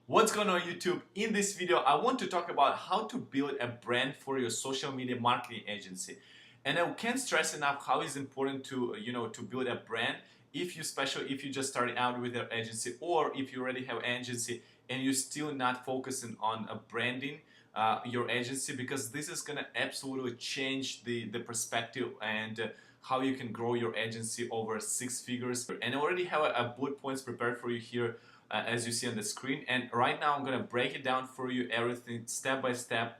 What's going on YouTube? In this video, I want to talk about how to build a brand for your social media marketing agency. And I can't stress enough how it's important to, to build a brand especially if you just starting out with your agency, or if you already have an agency and you're still not focusing on branding your agency, because this is going to absolutely change the perspective and how you can grow your agency over 6 figures. And I already have a bullet points prepared for you here, as you see on the screen, and right now I'm gonna break it down for you, everything step by step.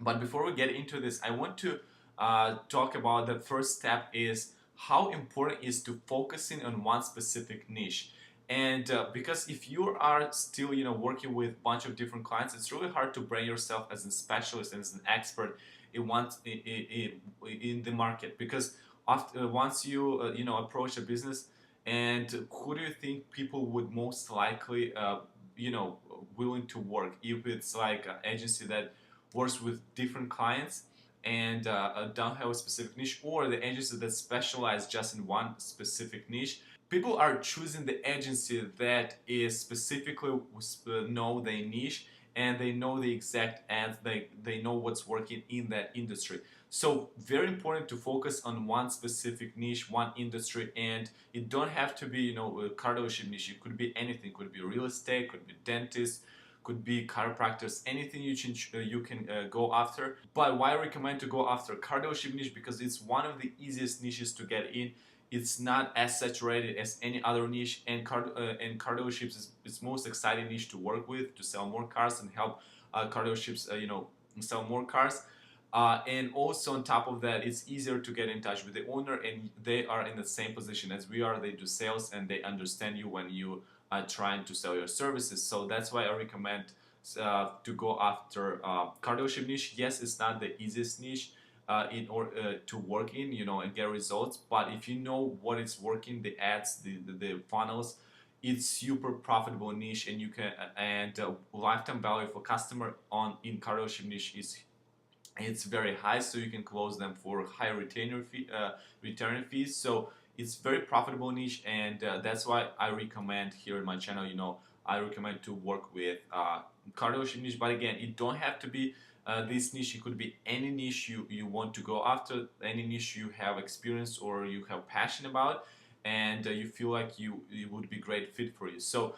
But before we get into this, I want to talk about the first step is how important is to focusing on one specific niche. And because if you are still working with a bunch of different clients, it's really hard to brand yourself as a specialist and as an expert in the market, because after once you approach a business, and who do you think people would most likely willing to work? If it's like an agency that works with different clients and don't have a specific niche, or the agency that specialize just in one specific niche, people are choosing the agency that is specifically know their niche, and they know the exact ads, they know what's working in that industry. So very important to focus on one specific niche, one industry, and it don't have to be a car dealership niche. It could be anything. It could be real estate, could be dentist, could be chiropractors, anything you can go after. But why I recommend to go after car dealership niche? Because it's one of the easiest niches to get in. It's not as saturated as any other niche, and car dealerships is most exciting niche to work with, to sell more cars and help car dealerships sell more cars. And also on top of that, it's easier to get in touch with the owner, and they are in the same position as we are. They do sales and they understand you when you are trying to sell your services. So that's why I recommend to go after car dealership niche. Yes, it's not the easiest niche in order to work in, and get results. But if you know what is working, the ads, the funnels, it's super profitable niche, and you can lifetime value for customer on in car dealership niche is it's very high, so you can close them for high return fees. So it's very profitable niche, and that's why I recommend here in my channel. I recommend to work with car dealership niche. But again, it don't have to be this niche. It could be any niche you want to go after, any niche you have experience or you have passion about, and you feel like it would be great fit for you. So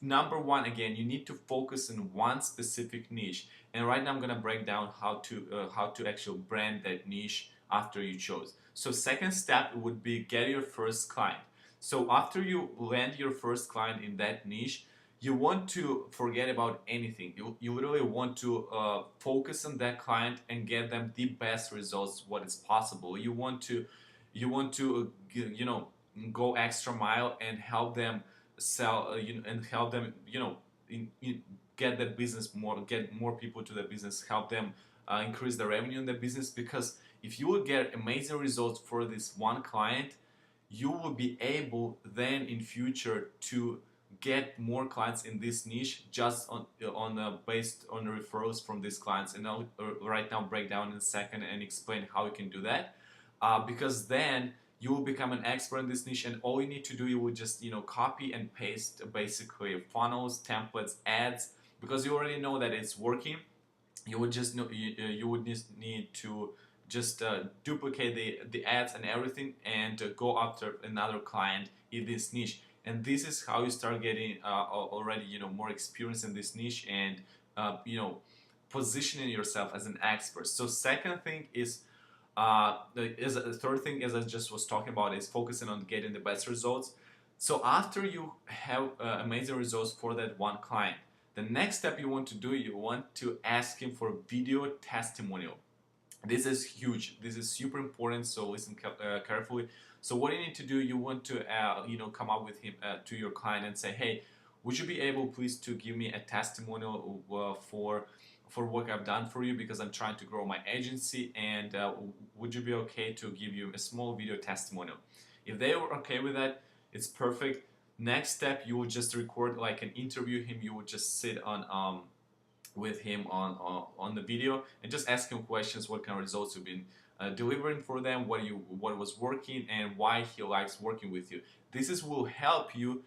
number one, again, you need to focus on one specific niche, and right now I'm gonna break down how to actually brand that niche after you chose. So second step would be get your first client. So after you land your first client in that niche, you want to forget about anything. You literally want to focus on that client and get them the best results what is possible. You want to go extra mile and help them sell and help them get the business more, get more people to the business, help them increase the revenue in the business. Because if you will get amazing results for this one client, you will be able then in future to get more clients in this niche just on based on referrals from these clients. And I'll right now break down in a second and explain how you can do that, because then you will become an expert in this niche, and all you need to do, you will just copy and paste basically funnels, templates, ads, because you already know that it's working. You would just know you would need to just duplicate the ads and everything, and go after another client in this niche. And this is how you start getting already more experience in this niche, and positioning yourself as an expert. So second thing is the third thing, as I just was talking about, is focusing on getting the best results. So after you have amazing results for that one client, the next step you want to do, you want to ask him for a video testimonial. This is huge. This is super important. So listen carefully. So what you need to do, you want to come up with him to your client and say, hey, would you be able please to give me a testimonial for work I've done for you, because I'm trying to grow my agency, and would you be okay to give you a small video testimonial? If they were okay with that, it's perfect. Next step, you would just record like an interview him. You would just sit on with him on the video and just ask him questions, what kind of results you've been delivering for them, what was working, and why he likes working with you. Will help you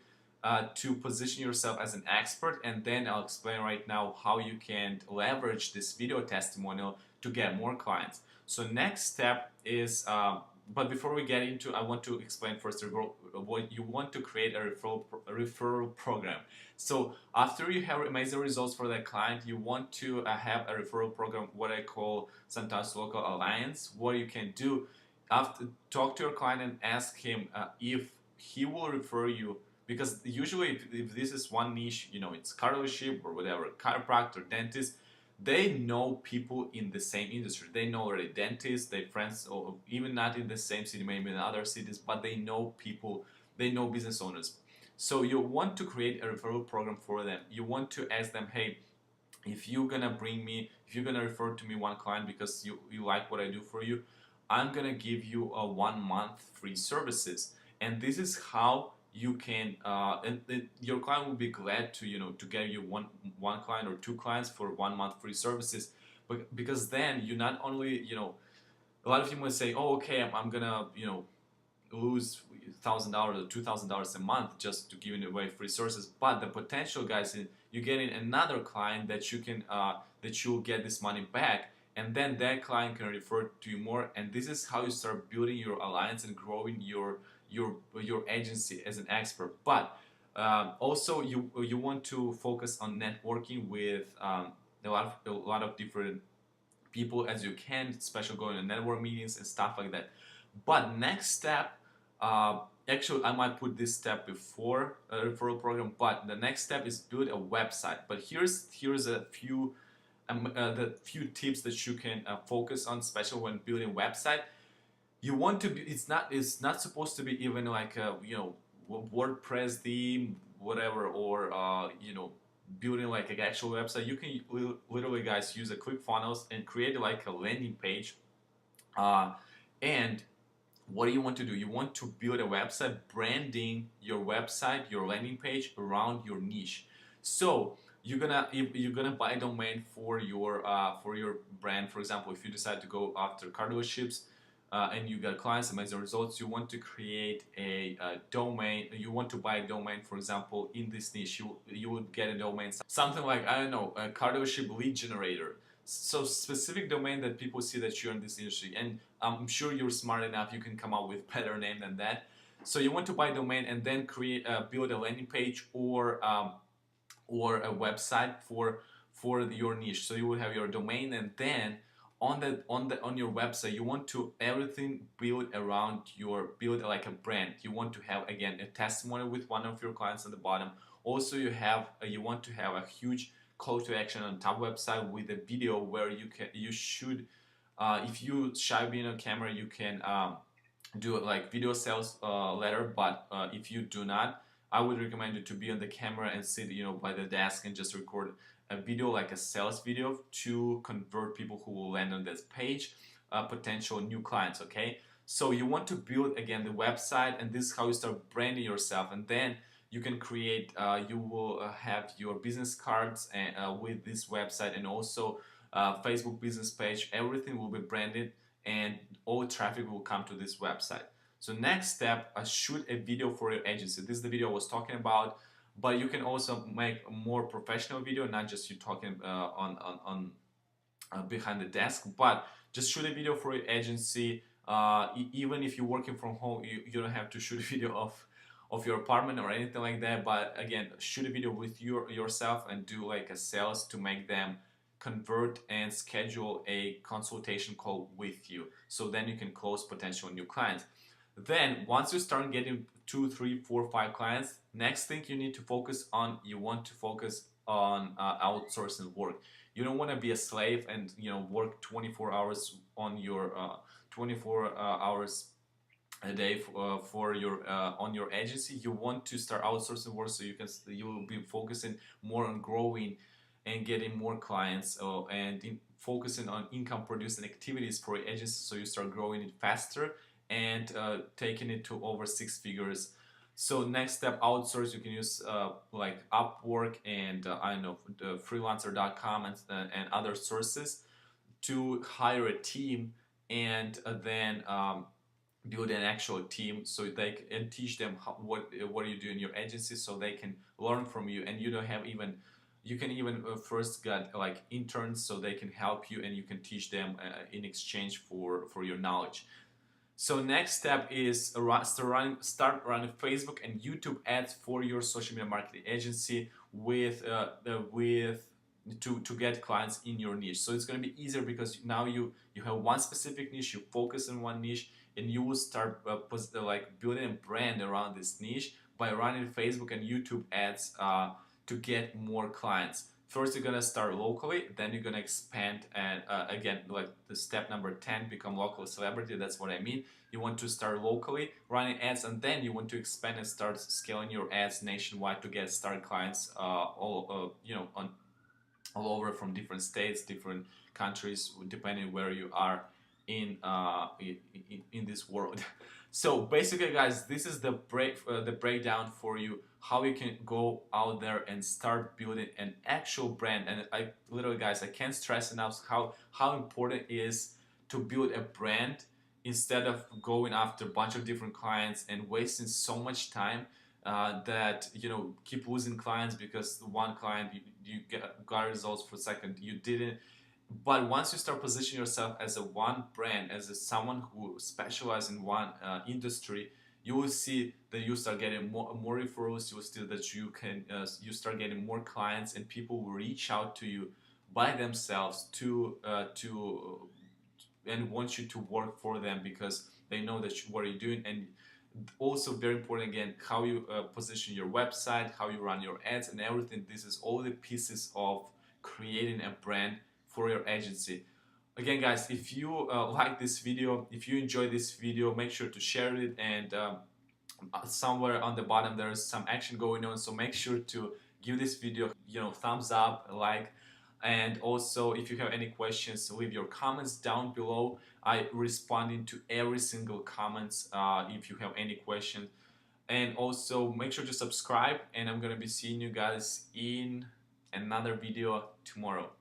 to position yourself as an expert, and then I'll explain right now how you can leverage this video testimonial to get more clients. So next step is, but before we get into, I want to explain first what you want to create a referral program. So after you have amazing results for that client, you want to have a referral program, what I call sometimes local alliance. What you can do after, talk to your client and ask him if he will refer you, because usually if this is one niche, it's car dealership or whatever, chiropractor, dentist, they know people in the same industry. They know already dentists, they friends, or even not in the same city, maybe in other cities, but they know people, they know business owners. So you want to create a referral program for them. You want to ask them, hey, if you're gonna refer to me one client because you like what I do for you, I'm gonna give you a 1 month free services. And this is how you can, and your client will be glad to to get you one client or two clients for 1 month free services. But because then you not only a lot of people will say, oh, okay, I'm gonna lose $1,000 or $2,000 a month just to giving away free sources. But the potential, guys, is you're getting another client that you can that you'll get this money back, and then that client can refer to you more. And this is how you start building your alliance and growing your agency as an expert. But also you want to focus on networking with a lot of different people as you can, especially going to network meetings and stuff like that. But next step, actually I might put this step before a referral program, but the next step is build a website. But here's a few the few tips that you can focus on, especially when building a website. You want to be, it's not supposed to be even like a WordPress theme, whatever, or building like an actual website. You can literally, guys, use a ClickFunnels and create like a landing page. And what do you want to do? You want to build a website, branding your website, your landing page around your niche. So you're gonna buy a domain for your brand. For example, if you decide to go after car dealerships, and you got clients, amazing results, you want to create a domain. You want to buy a domain, for example, in this niche. You would get a domain, something like, I don't know, a car dealership lead generator. So specific domain that people see that you're in this industry, and I'm sure you're smart enough, you can come up with better name than that. So you want to buy a domain and then build a landing page or a website for your niche. So you will have your domain, and then on your website you want to everything build around build like a brand. You want to have, again, a testimonial with one of your clients at the bottom. Also you want to have a huge call to action on top website with a video where you should if you shy being on camera, you can do it like video sales letter. But if you do not, I would recommend you to be on the camera and sit by the desk and just record a video, like a sales video, to convert people who will land on this page, potential new clients. Okay, so you want to build, again, the website, and this is how you start branding yourself. And then you can create you will have your business cards with this website, and also Facebook business page. Everything will be branded, and all traffic will come to this website. So next step, shoot a video for your agency. This is the video I was talking about, but you can also make a more professional video, not just you talking on behind the desk, but just shoot a video for your agency. Even if you're working from home, you don't have to shoot a video of your apartment or anything like that. But again, shoot a video with yourself and do like a sales to make them convert and schedule a consultation call with you. So then you can close potential new clients. Then once you start getting 2, 3, 4, 5 clients, next thing you need to focus on, you want to focus on outsourcing work. You don't want to be a slave and work 24 hours on your 24 hours a day for your on your agency. You want to start outsourcing work, so you will be focusing more on growing and getting more clients, and focusing on income producing activities for your agency, so you start growing it faster and taking it to over 6 figures. So next step, outsource. You can use like Upwork and I don't know, freelancer.com and other sources to hire a team, and then build an actual team so and teach them what you do in your agency so they can learn from you, and you don't have even you can even first get like interns so they can help you and you can teach them in exchange for your knowledge. So next step is start running Facebook and YouTube ads for your social media marketing agency with to get clients in your niche. So it's going to be easier because now you have one specific niche, you focus on one niche, and you will start like building a brand around this niche by running Facebook and YouTube ads to get more clients. First, you're gonna start locally, then you're gonna expand, and again, like the step number 10, become local celebrity. That's what I mean. You want to start locally, running ads, and then you want to expand and start scaling your ads nationwide to get start clients on all over from different states, different countries, depending where you are in this world. So basically, guys, this is the breakdown for you how you can go out there and start building an actual brand. And I literally, guys, I can't stress enough how important it is to build a brand instead of going after a bunch of different clients and wasting so much time that keep losing clients because one client you got results for a second you didn't. But once you start positioning yourself as a one brand, as someone who specializes in one industry, you will see that you start getting more referrals. You will see that you start getting more clients, and people will reach out to you by themselves to and want you to work for them because they know what you're doing. And also very important again, how you position your website, how you run your ads and everything. This is all the pieces of creating a brand for your agency. Again, guys, if you like this video, if you enjoy this video, make sure to share it, and somewhere on the bottom there is some action going on, so make sure to give this video thumbs up, like, and also if you have any questions, leave your comments down below. I responding to every single comments if you have any question. And also make sure to subscribe, and I'm gonna be seeing you guys in another video tomorrow.